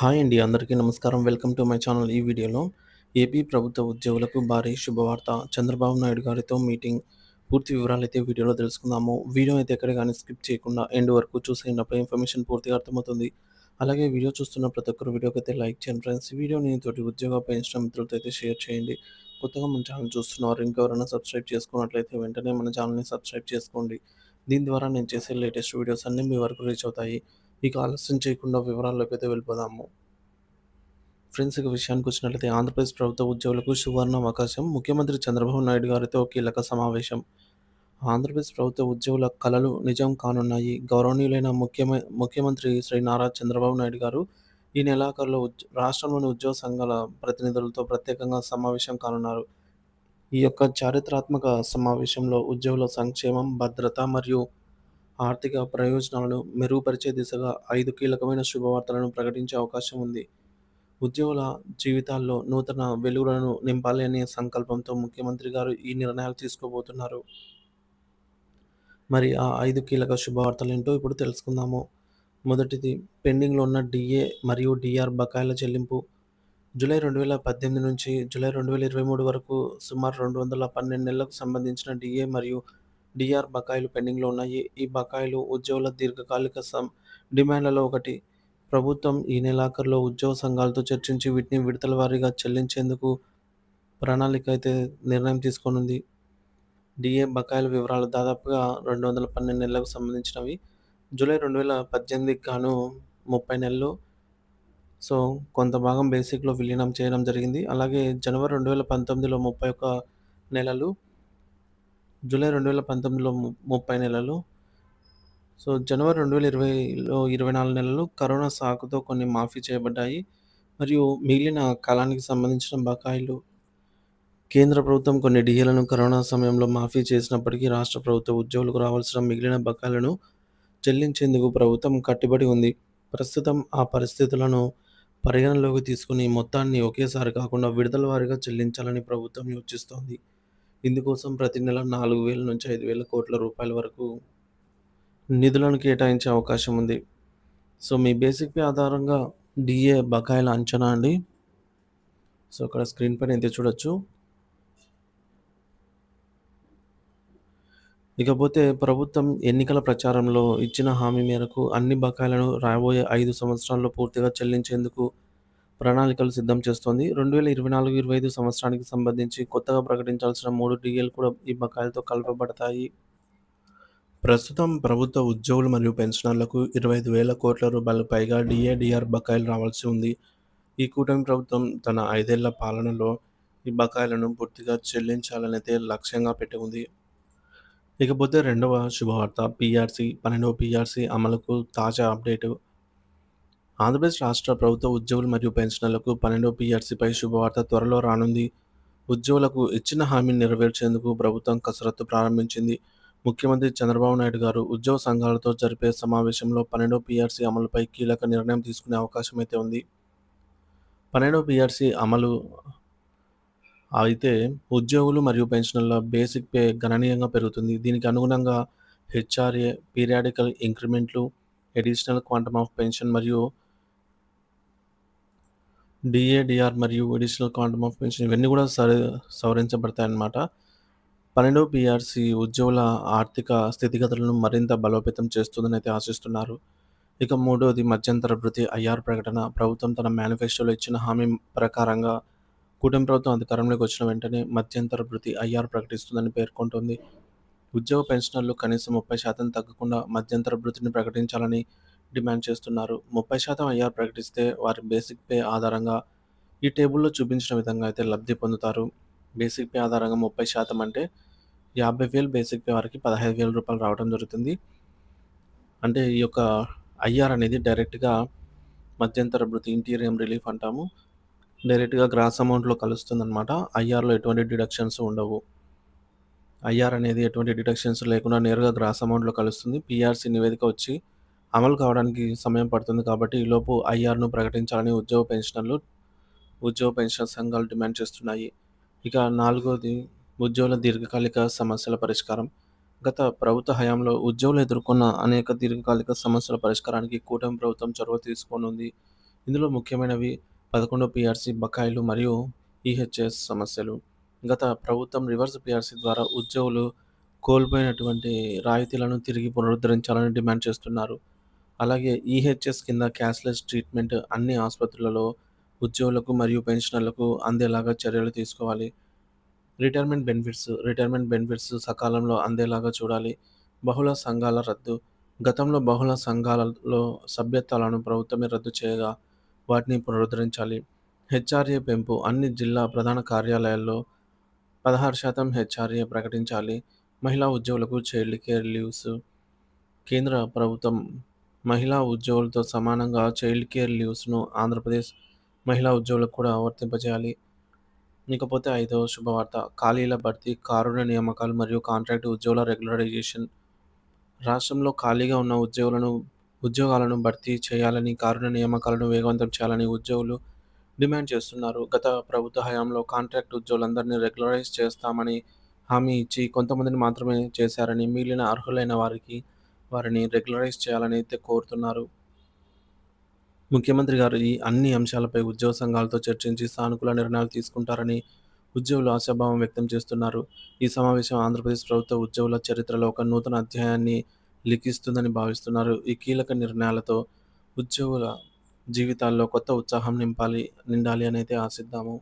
Hi అండి. అందరికీ నమస్కారం. Welcome to my channel. ఈ వీడియోలో ఏపీ ప్రభుత్వ ఉద్యోగులకు భారీ శుభవార్త. చంద్రబాబు నాయుడు గారితో మీటింగ్. పూర్తి వివరాలైతే వీడియోలో తెలుసుకుందాము. వీడియో అయితే ఎక్కడ గాని స్కిప్ చేయకుండా ఎండ్ వరకు చూసేయండి. అప్పుడే ఇన్ఫర్మేషన్ పూర్తిగా అర్థమవుతుంది. అలాగే వీడియో చూస్తున్న ప్రతి ఒక్కరు వీడియోకైతే లైక్ చేయండి ఫ్రెండ్స్. ఈ వీడియోని తోటి ఉద్యోగ పెన్షన్ మిత్రులతో అయితే షేర్ చేయండి. కొత్తగా మన ఛానల్ చూస్తున్నవారు ఇంకెవరైనా సబ్స్క్రైబ్ చేసుకున్నట్లయితే వెంటనే మన ఛానల్‌ని సబ్స్క్రైబ్ చేసుకోండి. దీని ద్వారా నేను చేసే లేటెస్ట్ వీడియోస్ అన్నీ మీ వరకు రీచ్ అవుతాయి. ఇక ఆలస్యం చేయకుండా వివరాల్లోకైతే వెళ్ళిపోదాము. ఫ్రెండ్స్, ఇక విషయానికొచ్చినట్లయితే ఆంధ్రప్రదేశ్ ప్రభుత్వ ఉద్యోగులకు సువర్ణ అవకాశం. ముఖ్యమంత్రి చంద్రబాబు నాయుడు గారితో కీలక సమావేశం. ఆంధ్రప్రదేశ్ ప్రభుత్వ ఉద్యోగుల కలలు నిజం కానున్నాయి. గౌరవనీయులైన ముఖ్యమంత్రి శ్రీ నారా చంద్రబాబు నాయుడు గారు ఈ నెలాఖరులో రాష్ట్రంలోని ఉద్యోగ సంఘాల ప్రతినిధులతో ప్రత్యేకంగా సమావేశం కానున్నారు. ఈ యొక్క చారిత్రాత్మక సమావేశంలో ఉద్యోగుల సంక్షేమం, భద్రత మరియు ఆర్థిక ప్రయోజనాలను మెరుగుపరిచే దిశగా 5 కీలకమైన శుభవార్తలను ప్రకటించే అవకాశం ఉంది. ఉద్యోగుల జీవితాల్లో నూతన వెలుగులను నింపాలి అనే సంకల్పంతో ముఖ్యమంత్రి గారు ఈ నిర్ణయాలు తీసుకోబోతున్నారు. మరి ఆ 5 కీలక శుభవార్తలేంటో ఇప్పుడు తెలుసుకుందాము. మొదటిది, పెండింగ్‌లో ఉన్న డీఏ మరియు డీఆర్ బకాయిల చెల్లింపు. జూలై 2018 నుంచి జూలై 2023 వరకు సుమారు 212 నెలలకు సంబంధించిన డీఏ మరియు డీఆర్ బకాయిలు పెండింగ్‌లో ఉన్నాయి. ఈ బకాయిలు ఉద్యోగుల దీర్ఘకాలిక డిమాండ్లలో ఒకటి. ప్రభుత్వం ఈ నెలాఖరులో ఉద్యోగ సంఘాలతో చర్చించి వీటిని విడతల వారీగా చెల్లించేందుకు ప్రణాళిక అయితే నిర్ణయం తీసుకోనుంది. డీఏ బకాయిల వివరాలు దాదాపుగా 212 నెలలకు సంబంధించినవి. జూలై 2018కి గాను 30 నెలలు. సో, కొంత భాగం బేసిక్‌లో విలీనం చేయడం జరిగింది. అలాగే జనవరి 2019లో 31 నెలలు. జూలై 2019లో 30 నెలలు. సో, జనవరి 2020లో 24 నెలలు కరోనా సాకుతో కొన్ని మాఫీ చేయబడ్డాయి. మరియు మిగిలిన కాలానికి సంబంధించిన బకాయిలు కేంద్ర ప్రభుత్వం కొన్ని డీఏలను కరోనా సమయంలో మాఫీ చేసినప్పటికీ రాష్ట్ర ప్రభుత్వ ఉద్యోగులకు రావాల్సిన మిగిలిన బకాయిలను చెల్లించేందుకు ప్రభుత్వం కట్టుబడి ఉంది. ప్రస్తుతం ఆ పరిస్థితులను పరిగణనలోకి తీసుకుని మొత్తాన్ని ఒకేసారి కాకుండా విడతల వారీగా చెల్లించాలని ప్రభుత్వం యోచిస్తోంది. ఇందుకోసం ప్రతి నెల 4,000 నుంచి 5,000 కోట్ల రూపాయల వరకు నిధులను కేటాయించే అవకాశం ఉంది. సో, మీ బేసిక్ పే ఆధారంగా డీఏ బకాయిల అంచనా అండి. సో, ఇక్కడ స్క్రీన్ పైన అయితే చూడొచ్చు. ఇకపోతే ప్రభుత్వం ఎన్నికల ప్రచారంలో ఇచ్చిన హామీ మేరకు అన్ని బకాయిలను రాబోయే 5 సంవత్సరాల్లో పూర్తిగా చెల్లించేందుకు ప్రణాళికలు సిద్ధం చేస్తోంది. 2024, 25 సంవత్సరానికి సంబంధించి కొత్తగా ప్రకటించాల్సిన 3 డీఏలు కూడా ఈ బకాయిలతో కలపబడతాయి. ప్రస్తుతం ప్రభుత్వ ఉద్యోగులు మరియు పెన్షనర్లకు 25,000 కోట్ల రూపాయలకు పైగా డీఏ, డీఆర్ బకాయిలు రావాల్సి ఉంది. ఈ కూటమి ప్రభుత్వం తన 5 ఏళ్ల పాలనలో ఈ బకాయిలను పూర్తిగా చెల్లించాలనైతే లక్ష్యంగా పెట్టి ఉంది. ఇకపోతే రెండవ శుభవార్త, పీఆర్సీ, 12వ పీఆర్సీ అమలుకు తాజా అప్డేటు. ఆంధ్రప్రదేశ్ రాష్ట్ర ప్రభుత్వ ఉద్యోగులు మరియు పెన్షనర్లకు 12వ పీఆర్సీపై శుభవార్త త్వరలో రానుంది. ఉద్యోగులకు ఇచ్చిన హామీని నెరవేర్చేందుకు ప్రభుత్వం కసరత్తు ప్రారంభించింది. ముఖ్యమంత్రి చంద్రబాబు నాయుడు గారు ఉద్యోగ సంఘాలతో జరిపే సమావేశంలో 12వ పీఆర్సీ అమలుపై కీలక నిర్ణయం తీసుకునే అవకాశం అయితే ఉంది. 12వ పీఆర్సీ అమలు అయితే ఉద్యోగులు మరియు పెన్షనర్ల బేసిక్ పే గణనీయంగా పెరుగుతుంది. దీనికి అనుగుణంగా హెచ్ఆర్ఏ, పీరియాడికల్ ఇంక్రిమెంట్లు, అడిషనల్ క్వాంటమ్ ఆఫ్ పెన్షన్ మరియు డీఏ, డీఆర్ మరియు అడిషనల్ క్వాంటమ్ ఆఫ్ పెన్షన్ ఇవన్నీ కూడా సవరించబడతాయన్నమాట. 12వ పీఆర్సీ ఉద్యోగుల ఆర్థిక స్థితిగతులను మరింత బలోపేతం చేస్తుందని అయితే ఆశిస్తున్నారు. ఇక మూడవది, మధ్యంతర భృతి ఐఆర్ ప్రకటన. ప్రభుత్వం తన మేనిఫెస్టోలో ఇచ్చిన హామీ ప్రకారంగా కూటమి ప్రభుత్వం అధికారంలోకి వచ్చిన వెంటనే మధ్యంతర భృతి ఐఆర్ ప్రకటిస్తుందని పేర్కొంటోంది. ఉద్యోగ పెన్షనర్లు కనీసం 30% తగ్గకుండా మధ్యంతర భృతిని ప్రకటించాలని డిమాండ్ చేస్తున్నారు. 30% ఐఆర్ ప్రకటిస్తే వారి బేసిక్ పే ఆధారంగా ఈ టేబుల్లో చూపించిన విధంగా అయితే లబ్ధి పొందుతారు. బేసిక్ పే ఆధారంగా 30% అంటే 50,000 బేసిక్ పే వారికి 15,000 రూపాయలు రావడం జరుగుతుంది. అంటే ఈ యొక్క ఐఆర్ అనేది డైరెక్ట్‌గా మధ్యంతర భృతి, ఇంటీరియం రిలీఫ్ అంటాము. డైరెక్ట్‌గా గ్రాస్ అమౌంట్‌లో కలుస్తుందనమాట. ఐఆర్‌లో ఎటువంటి డిడక్షన్స్ ఉండవు. ఐఆర్ అనేది ఎటువంటి డిడక్షన్స్ లేకుండా నేరుగా గ్రాస్ అమౌంట్‌లో కలుస్తుంది. పీఆర్సీ నివేదిక వచ్చి అమలు కావడానికి సమయం పడుతుంది కాబట్టి ఈలోపు ఐఆర్‌ను ప్రకటించాలని ఉద్యోగ పెన్షన్ సంఘాలు డిమాండ్ చేస్తున్నాయి. ఇక నాలుగోది, ఉద్యోగుల దీర్ఘకాలిక సమస్యల పరిష్కారం. గత ప్రభుత్వ హయాంలో ఉద్యోగులు ఎదుర్కొన్న అనేక దీర్ఘకాలిక సమస్యల పరిష్కారానికి కూటమి ప్రభుత్వం చొరవ తీసుకోనుంది. ఇందులో ముఖ్యమైనవి 11 పీఆర్సీ బకాయిలు మరియు ఈహెచ్ఎస్ సమస్యలు. గత ప్రభుత్వం రివర్స్ పీఆర్సీ ద్వారా ఉద్యోగులు కోల్పోయినటువంటి రాయితీలను తిరిగి పునరుద్ధరించాలని డిమాండ్ చేస్తున్నారు. అలాగే ఈహెచ్ఎస్ కింద క్యాష్‌లెస్ ట్రీట్‌మెంట్ అన్ని ఆసుపత్రులలో ఉద్యోగులకు మరియు పెన్షనర్లకు అందేలాగా చర్యలు తీసుకోవాలి. రిటైర్మెంట్ బెనిఫిట్స్ సకాలంలో అందేలాగా చూడాలి. బహుళ సంఘాల రద్దు. గతంలో బహుళ సంఘాలలో సభ్యత్వాలను ప్రభుత్వమే రద్దు చేయగా వాటిని పునరుద్ధరించాలి. హెచ్ఆర్ఏ పెంపు. అన్ని జిల్లా ప్రధాన కార్యాలయాల్లో 16% హెచ్ఆర్ఏ ప్రకటించాలి. మహిళా ఉద్యోగులకు చైల్డ్ కేర్ లీవ్స్. కేంద్ర ప్రభుత్వం మహిళా ఉద్యోగులతో సమానంగా చైల్డ్ కేర్ లీవ్స్‌ను ఆంధ్రప్రదేశ్ మహిళా ఉద్యోగులకు కూడా వర్తింపజేయాలి. ఇకపోతే ఐదవ శుభవార్త. ఖాళీల భర్తీ, కారుణ్య నియామకాలు మరియు కాంట్రాక్ట్ ఉద్యోగుల రెగ్యులరైజేషన్. రాష్ట్రంలో ఖాళీగా ఉన్న ఉద్యోగాలను భర్తీ చేయాలని, కారుణ్య నియామకాలను వేగవంతం చేయాలని ఉద్యోగులు డిమాండ్ చేస్తున్నారు. గత ప్రభుత్వ హయాంలో కాంట్రాక్ట్ ఉద్యోగులందరినీ రెగ్యులరైజ్ చేస్తామని హామీ ఇచ్చి కొంతమందిని మాత్రమే చేశారని, మిగిలిన అర్హులైన వారిని రెగ్యులరైజ్ చేయాలని కోరుతున్నారు. ముఖ్యమంత్రి గారు ఈ అన్ని అంశాలపై ఉద్యోగ సంఘాలతో చర్చించి సానుకూల నిర్ణయాలు తీసుకుంటారని ఉద్యోగులు ఆశాభావం వ్యక్తం చేస్తున్నారు. ఈ సమావేశం ఆంధ్రప్రదేశ్ ప్రభుత్వ ఉద్యోగుల చరిత్రలో ఒక నూతన అధ్యాయాన్ని లిఖిస్తుందని భావిస్తున్నారు. ఈ కీలక నిర్ణయాలతో ఉద్యోగుల జీవితాల్లో కొత్త ఉత్సాహం నిండాలి అనైతే ఆశిద్దాము.